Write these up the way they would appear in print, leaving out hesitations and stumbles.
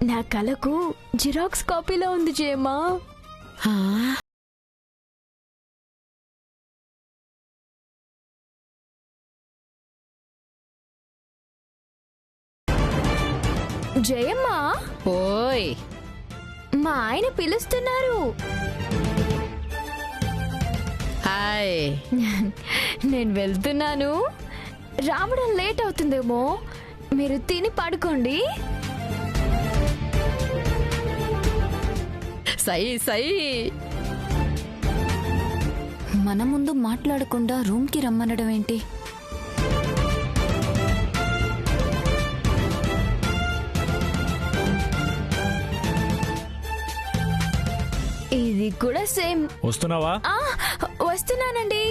నా కలకు జిరాక్స్ కాపీలో ఉంది జయమ్మా. జయమ్మా, ఓయ్ మా ఆయన పిలుస్తున్నారు. హాయ్. నేను వెళ్తున్నాను. రావడం లేట్ అవుతుందేమో, మీరు తిని పడుకోండి. సై సై. మన ముందు మాట్లాడకుండా రూమ్కి రమ్మనడం ఏంటి? ఇది కూడా సేమ్. వస్తున్నావా? వస్తున్నానండి.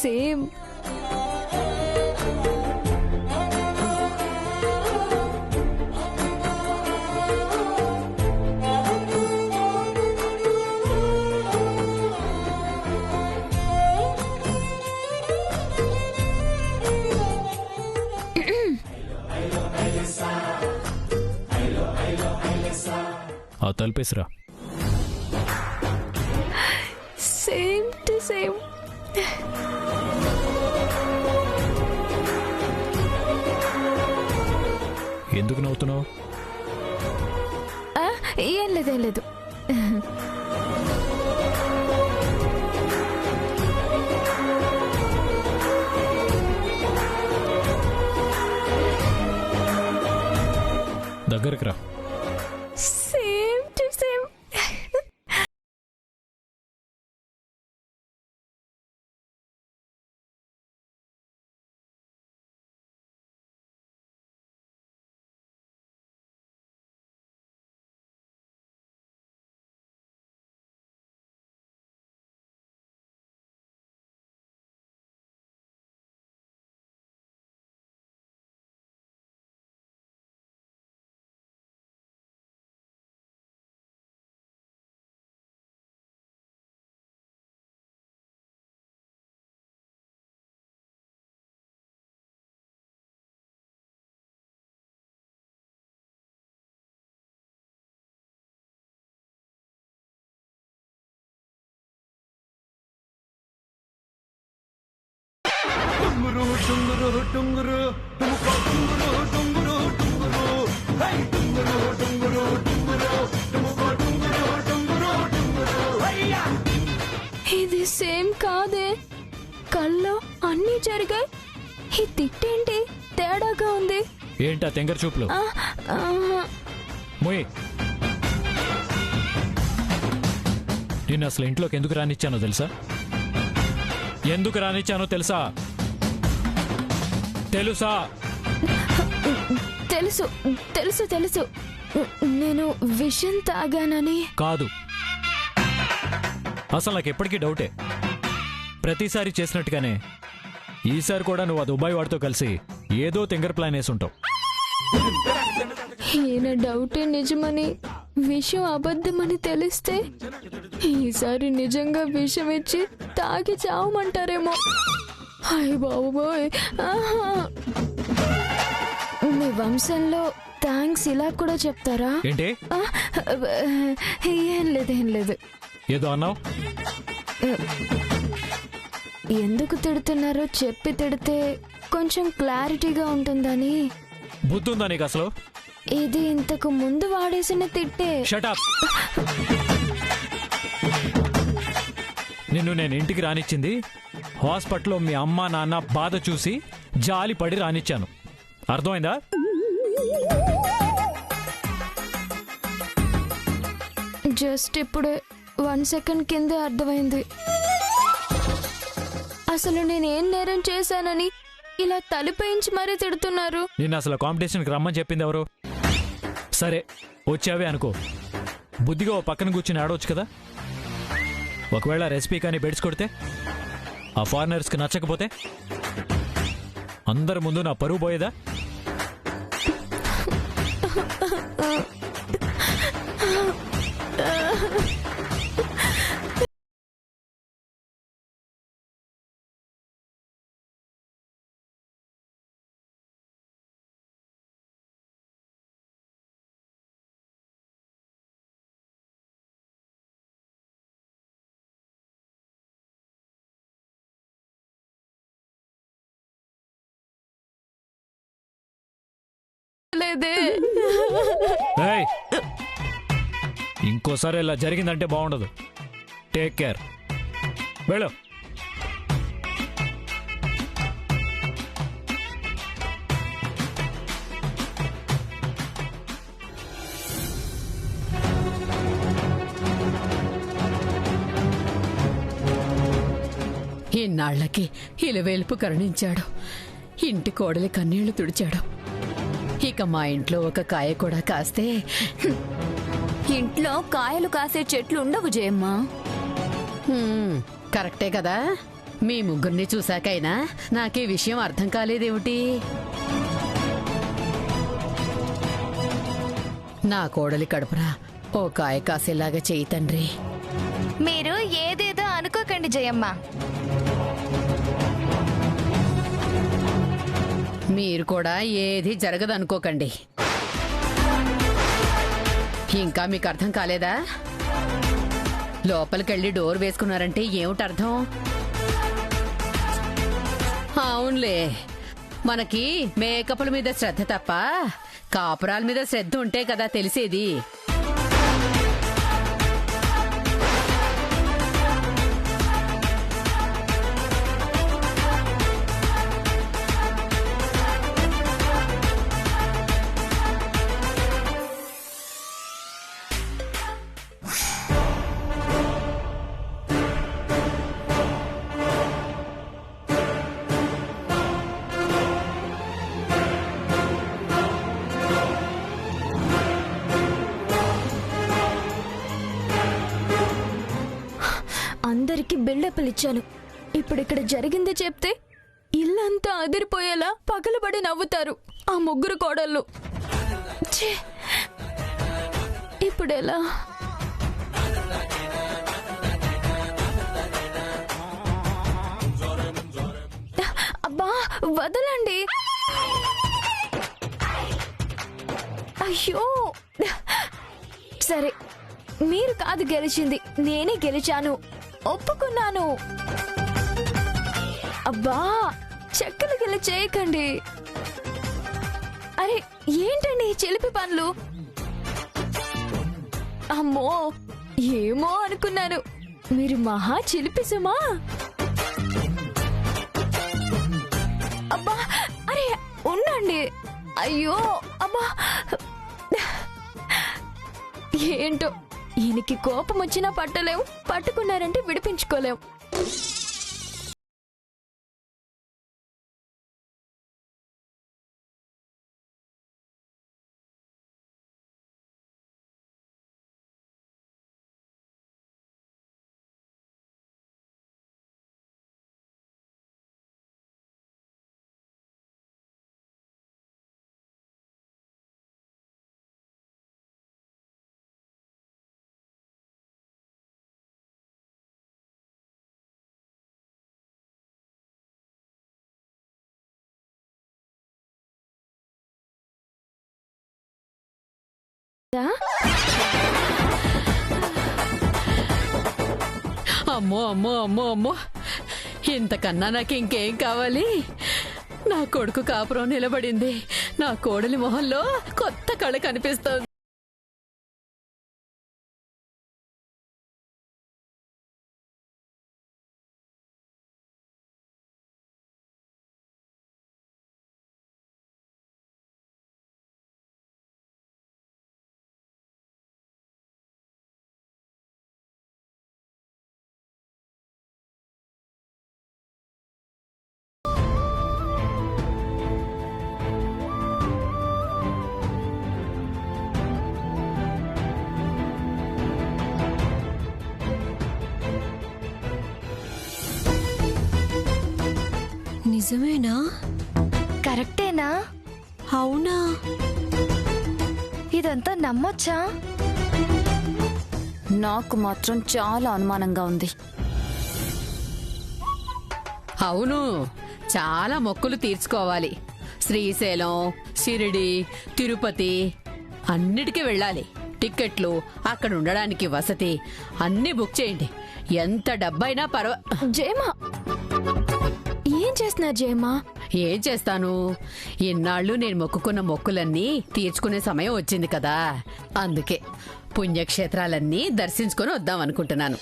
సేమ్. ఆ తలుపేసిరా. Same to same. ఎందుకు నవ్వుతున్నావు? ఏం లేదు, ఏం లేదు. దగ్గరికి రా. Same to same. టుంగురు టుంగురు టుంగురు టుంగురు టుంగురు టుంగురు హై టుంగురు టుంగురు టుంగురు టుంగురు టుంగురు టుంగురు టుంగురు హయ్యా. ఇది సేమ్ కాదే. కల్లో అన్నీ జరిగాయి. ఈ తిట్టేంటి తేడాగా ఉంది? ఏంటా తెంగర చూపులు? ముయ్, నేను అసలు ఇంట్లోకి ఎందుకు రానిచ్చానో తెలుసా? ఎందుకు రానిచ్చానో తెలుసా? తెలుసా? తెలుసు తెలుసు తెలుసు. నేను విషం తాగానని. కాదు, అసలు నాకు ఎప్పటికీ డౌటే. ప్రతిసారి చేసినట్టుగానే ఈసారి కూడా నువ్వు ఆ దుబాయ్ వాడితో కలిసి ఏదో తెంగర ప్లాన్ వేసి ఉంటావు. ఈయన డౌటే నిజమని, విషయం అబద్ధమని తెలిస్తే ఈసారి నిజంగా విషం ఇచ్చి తాగి చావమంటారేమో. అయ్య బాబోయ్. మీ వంశంలో థ్యాంక్స్ ఇలా కూడా చెప్తారా? ఏంటి? ఏం లేదు, ఏం లేదు. ఏదో అన్నావు. ఎందుకు తిడుతున్నారో చెప్పి తిడితే కొంచెం క్లారిటీగా ఉంటుందని. బుద్ధుందా నీకు అసలు? ఇది ఇంతకు ముందు వాడేసిన తిట్టే. Shut up. నిన్ను నేను ఇంటికి రానిచ్చింది హాస్పిటల్లో మీ అమ్మ నాన్న బాధ చూసి జాలి పడి రానిచ్చాను. అర్థమైందా? జస్ట్ ఇప్పుడే 1 సెకండ్ కిందే అర్థమైంది. అసలు నేనేం నేరం చేశానని ఇలా తలుపేయించి మరీ తిడుతున్నారు. నిన్ను అసలు కాంపిటీషన్కి రమ్మని చెప్పింది ఎవరు? సరే వచ్చావే అనుకో, బుద్ధిగా ఓ పక్కన కూర్చుని ఆడవచ్చు కదా. ఒకవేళ రెసిపీ కానీ బెడ్స్ కొడితే, ఆ ఫారినర్స్కి నచ్చకపోతే అందరి ముందు నా పరువు పోయేదా? లేదే. ఏయ్! ఇంకోసారి ఇలా జరిగిందంటే బాగుండదు. Take care. వెళ్ళు. ఇన్నాళ్లకి ఇలవేల్పు కరుణించాడు. ఇంటి కోడలి కన్నీళ్లు తుడిచాడు. ఇక మా ఇంట్లో ఒక కాయ కూడా కాస్తే ఇంట్లో కాయలు కాసే చెట్లు ఉండవు జయమ్మ. కరెక్టే కదా. మీ ముగ్గురిని చూశాకైనా నాకే విషయం అర్థం కాలేదేమిటి? నా కోడలి కడుపున ఓ కాయ కాసేలాగా చెయ్యి తండ్రి. మీరు ఏదేదో అనుకోకండి జయమ్మ. మీరు కూడా ఏది జరగదనుకోకండి. ఇంకా మీకు అర్థం కాలేదా? లోపలికెళ్ళి డోర్ వేసుకున్నారంటే ఏమిటర్థం? అవునులే, మనకి మేకప్ల మీద శ్రద్ధ తప్ప కాపురాల మీద శ్రద్ధ ఉంటే కదా తెలిసేది. అందరికి బిల్డప్లు ఇచ్చాను. ఇప్పుడు ఇక్కడ జరిగింది చెప్తే ఇల్లంతా అదిరిపోయేలా పగలబడి నవ్వుతారు ఆ ముగ్గురు కోడళ్ళు. ఛీ! ఇప్పుడెలా? అబ్బా వదలండి. అయ్యో, సరే మీరు కాదు గెలిచింది, నేనే గెలిచాను, ఒప్పుకున్నాను. అబ్బా చెక్కలు గిల్ల చేయకండి. అరే ఏంటండి ఈ చిలిపి పనులు? అమ్మో ఏమో అనుకున్నాను, మీరు మహా చిలిపి సుమా. అబ్బా అరే ఉండండి. అయ్యో అబ్బా, ఏంటో ఈయనకి కోపం వచ్చినా పట్టలేం, పట్టుకున్నారంటే విడిపించుకోలేం. అమ్మో అమ్మో అమ్మో అమ్మో, ఇంతకన్నా నాకు ఇంకేం కావాలి? నా కొడుకు కాపురం నిలబడింది. నా కోడలి మొహంలో కొత్త కళ కనిపిస్తోంది. నిజమేనా? నిజమేనా? అవునా? ఇదంతా నమ్మొచ్చా? నాకు మాత్రం చాలా అనుమానంగా ఉంది. అవును, చాలా మొక్కులు తీర్చుకోవాలి. శ్రీశైలం, షిరిడి, తిరుపతి అన్నిటికీ వెళ్ళాలి. టిక్కెట్లు, అక్కడ ఉండడానికి వసతి అన్నీ బుక్ చేయండి. ఎంత డబ్బైనా జయమా, ఏం చేస్తున్నారు జయమా? ఏం చేస్తాను, ఇన్నాళ్ళు నేను మొక్కుకున్న మొక్కులన్నీ తీర్చుకునే సమయం వచ్చింది కదా, అందుకే పుణ్యక్షేత్రాలన్నీ దర్శించుకొని వద్దాం అనుకుంటున్నాను.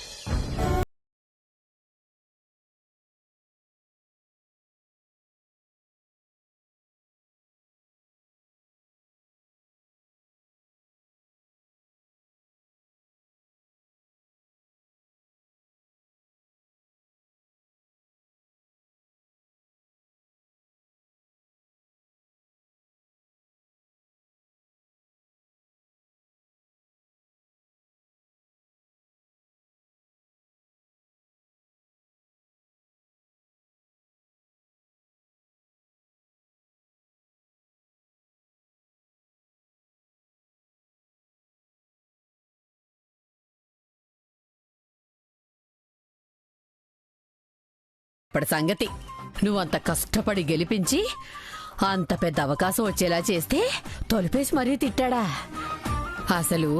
ఇప్పటి సంగతి, నువ్వంత కష్టపడి గెలిపించి అంత పెద్ద అవకాశం వచ్చేలా చేస్తే తలుపేసి మరీ తిట్టాడా? అసలు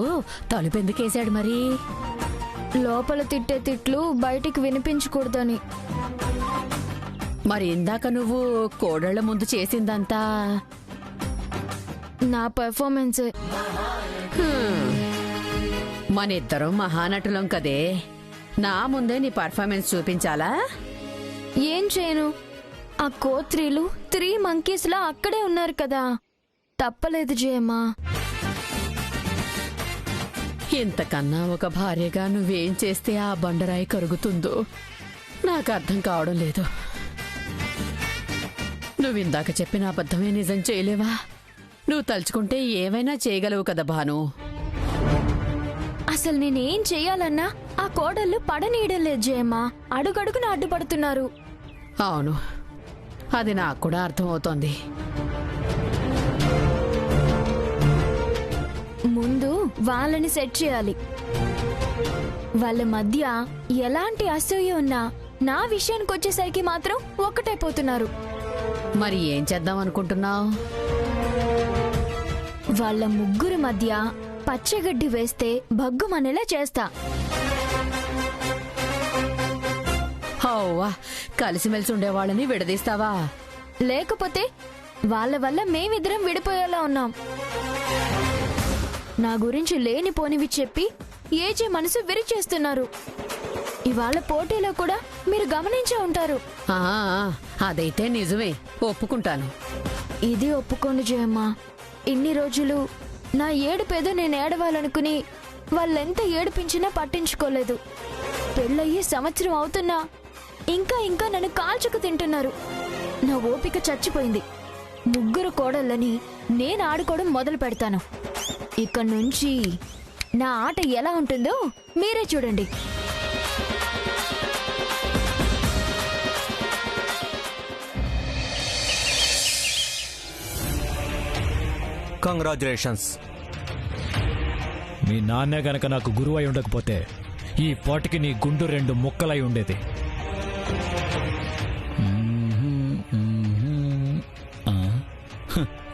తలుపెందుకేశాడు మరి? లోపల తిట్టే తిట్లు బయటికి వినిపించకూడదని. మరి ఇందాక నువ్వు కోడళ్ల ముందు చేసిందంతా నా పెర్ఫార్మెన్సే. మనిద్దరం మహానటులం కదే, నా ముందే నీ పర్ఫార్మెన్స్ చూపించాలా? ఏం చేయను, ఆ కోత్రీలు 3 monkeys లా అక్కడే ఉన్నారు కదా, తప్పలేదు జయమ్మా. ఇంతకన్నా ఒక భార్యగా నువ్వేం చేస్తే ఆ బండరాయి కరుగుతుందో నాకు అర్థం కావడం లేదు. నువ్విందాక చెప్పిన అబద్ధమే నిజం చేయలేవా? నువ్వు తలుచుకుంటే ఏమైనా చేయగలవు కదా భాను. అసలు నేనేం చెయ్యాలన్నా ఆ కోడళ్ళు పడనీయడం లేదు జయమ్మా, అడుగడుగున అడ్డుపడుతున్నారు. అవును, అది నాకు కూడా అర్థమవుతోంది. ముందు వాళ్ళని సెట్ చేయాలి. వాళ్ళ మధ్య ఎలాంటి అసూయ ఉన్నా నా విషయానికి వచ్చేసరికి మాత్రం ఒక్కటైపోతున్నారు. మరి ఏం చేద్దాం అనుకుంటున్నావు? వాళ్ళ ముగ్గురు మధ్య పచ్చగడ్డి వేస్తే భగ్గుమనేలా చేస్తా. హౌవా, కలిసిమెలిసి ఉండేవాళ్ళని విడదీస్తావా? లేకపోతే వాళ్ళ వల్ల మేమిద్దరం విడిపోయేలా ఉన్నాం. నా గురించి లేనిపోనివి చెప్పి ఏజే మనసు విరిచేస్తున్నారు. ఇవాళ పోటీలో కూడా మీరు గమనించే ఉంటారు. ఆ, అదైతే నిజమే, ఒప్పుకుంటాను. ఇది ఒప్పుకోండి జయమ్మా. ఇన్ని రోజులు నా ఏడుపేదో నేను ఏడవాలనుకుని వాళ్ళెంత ఏడిపించినా పట్టించుకోలేదు. పెళ్ళయ్యి సంవత్సరం అవుతున్నా ఇంకా ఇంకా నన్ను కాల్చుకు తింటున్నారు. నా ఓపిక చచ్చిపోయింది. ముగ్గురు కోడళ్ళని నేను ఆడుకోవడం మొదలు పెడతాను. ఇక్కడి నుంచి నా ఆట ఎలా ఉంటుందో మీరే చూడండి. కంగ్రాచులేషన్స్. మీ నాన్నే గనక నాకు గురువై ఉండకపోతే ఈ పాటికి నీ గుండు 2 ముక్కలై ఉండేది.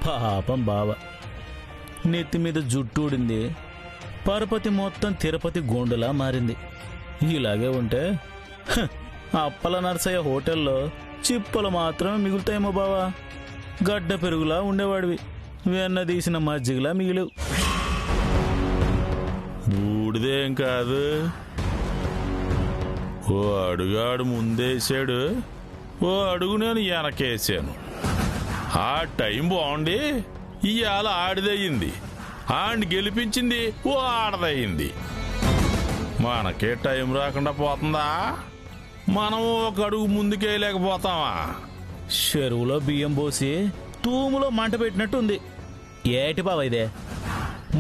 పాపం బావ, నెత్తి మీద జుట్టు ఊడింది, పరపతి మొత్తం తిరుపతి గోండులా మారింది. ఇలాగే ఉంటే అప్పల నరసయ్య హోటల్లో చిప్పలు మాత్రమే మిగులుతాయేమో బావా. గడ్డ పెరుగులా ఉండేవాడివి, వెన్న తీసిన మజ్జిగలా మిగిలేవు. బూడిదేం కాదు, ఓ అడుగాడు ముందేసాడు, ఓ అడుగు నేను వెనకేసాను. ఆ టైం బాగుండి ఇవాళ ఆడిదయ్యింది, ఆడిని గెలిపించింది ఓ ఆడదయ్యింది. మనకే టైం రాకుండా పోతుందా? మనం ఒక అడుగు ముందుకేయలేకపోతామా? చెరువులో బియ్యం పోసి తూములో మంట పెట్టినట్టుంది. ఏటి బావ ఇదే?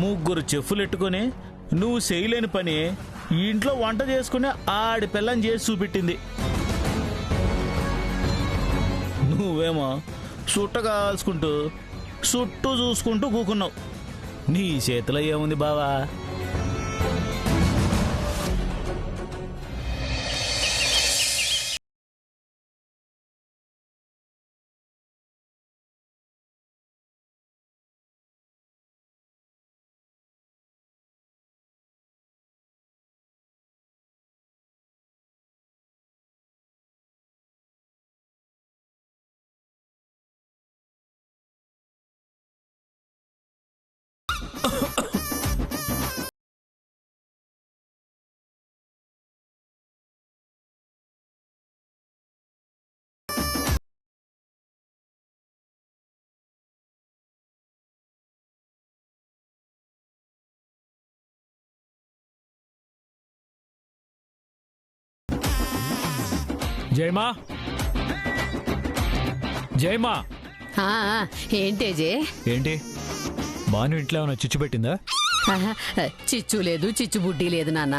ముగ్గురు చెప్పులెట్టుకుని నువ్వు చేయలేని పని ఇంట్లో వంట చేసుకుని ఆడి పిల్లని చేసి చూపెట్టింది. నువ్వేమో చుట్ట కాల్చుకుంటూ చుట్టూ చూసుకుంటూ కూకున్నావు. నీ చేతిలో ఏముంది బావా? జయమా, జయమా, ఆ, ఏంటేజే? ఏంటి భాను ఇంట్లో ఏమైనా చిచ్చు పెట్టిందా? ఆహా, చిచ్చు లేదు, చిచ్చు బుడ్డి లేదు నాన్న.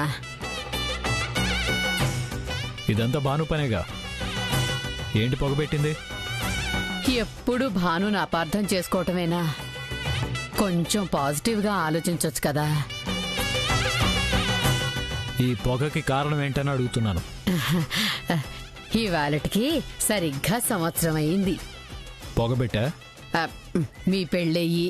ఇదంతా భాను పనేగా. ఏంటి పొగబెట్టింది? ఎప్పుడు భానుని అపార్థం చేసుకోవటమేనా? కొంచెం పాజిటివ్గా ఆలోచించొచ్చు కదా. ఈ పొగకి కారణం ఏంటని అడుగుతున్నాను. ఇవాళకి సరిగ్గా సంవత్సరం అయింది పొగబెట్టా? ఆ, మీ పెళ్ళయ్యి.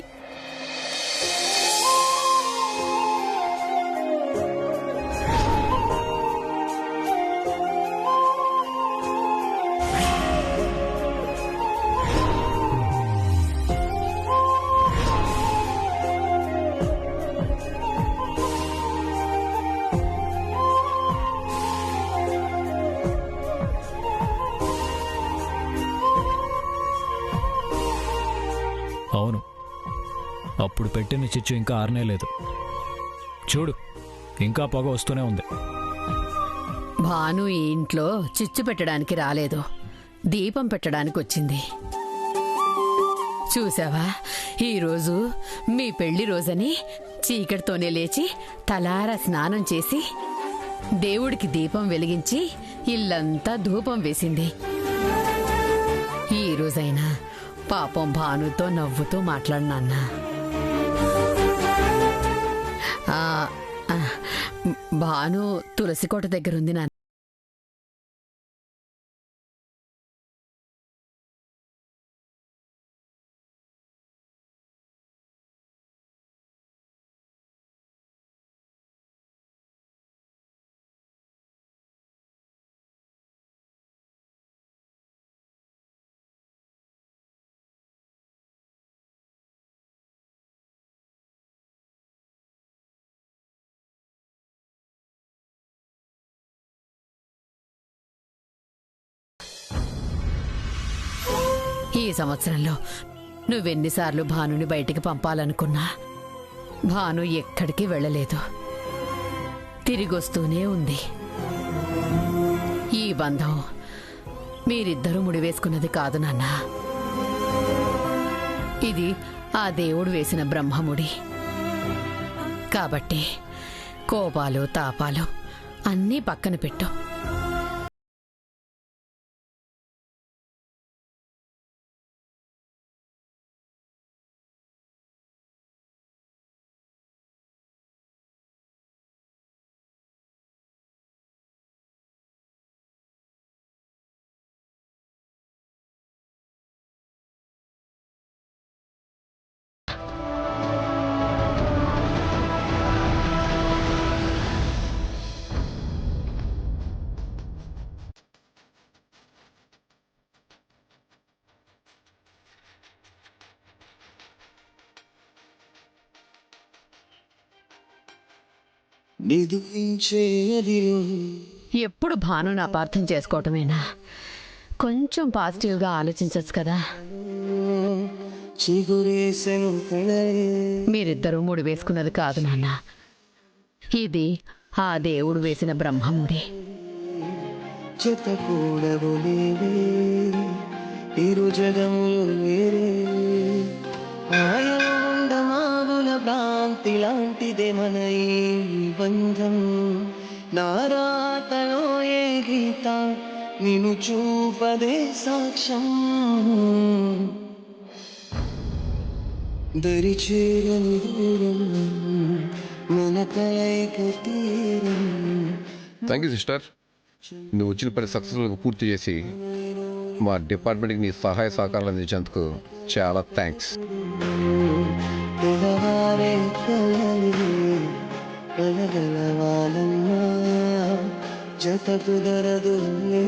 అవును, అప్పుడు పెట్టిన చిచ్చు ఇంకా ఆరనే లేదు. చూడు, ఇంకా పొగ వస్తూనే ఉంది. భాను ఈ ఇంట్లో చిచ్చు పెట్టడానికి రాలేదు, దీపం పెట్టడానికి వచ్చింది. చూసావా, ఈరోజు మీ పెళ్లి రోజని చీకటితోనే లేచి తలారా స్నానం చేసి దేవుడికి దీపం వెలిగించి ఇల్లంతా ధూపం వేసింది. ఈ రోజైనా పాపం భానుతో నవ్వుతూ మాట్లాడినాన్నా. భాను తులసికోట దగ్గరుంది నాన్న. ఈ సంవత్సరంలో నువ్వెన్నిసార్లు భానుని బయటికి పంపాలనుకున్నా భాను ఎక్కడికి వెళ్ళలేదు, తిరిగొస్తూనే ఉంది. ఈ బంధం మీరిద్దరూ ముడివేసుకున్నది కాదు నాన్న, ఇది ఆ దేవుడు వేసిన బ్రహ్మముడి. కాబట్టి కోపాలు తాపాలు అన్నీ పక్కన పెట్టు. ఎప్పుడు భానుని అపార్థం చేసుకోవటమేనా? కొంచెం పాజిటివ్గా ఆలోచించచ్చు కదా. మీరిద్దరూ ముడి వేసుకున్నది కాదు నాన్న, ఇది ఆ దేవుడు వేసిన బ్రహ్మముడి. భ్రాంతి లాంటిదే మన ఈ బంధం, నారాతలో ఏ గీత నిన్ను చూపదే సాక్ష్యం. దరి చేరని దూరం మన కలయిక తీరం. Thank you sister. నువ్వు వచ్చిన పని సక్సెస్ఫుల్గా పూర్తి చేసి మా డిపార్ట్మెంట్కి నీ సహాయ సహకారాలు అందించేందుకు చాలా థ్యాంక్స్. తెలవారే కలలే కలగలవాలన్నా జత కుదరదులే.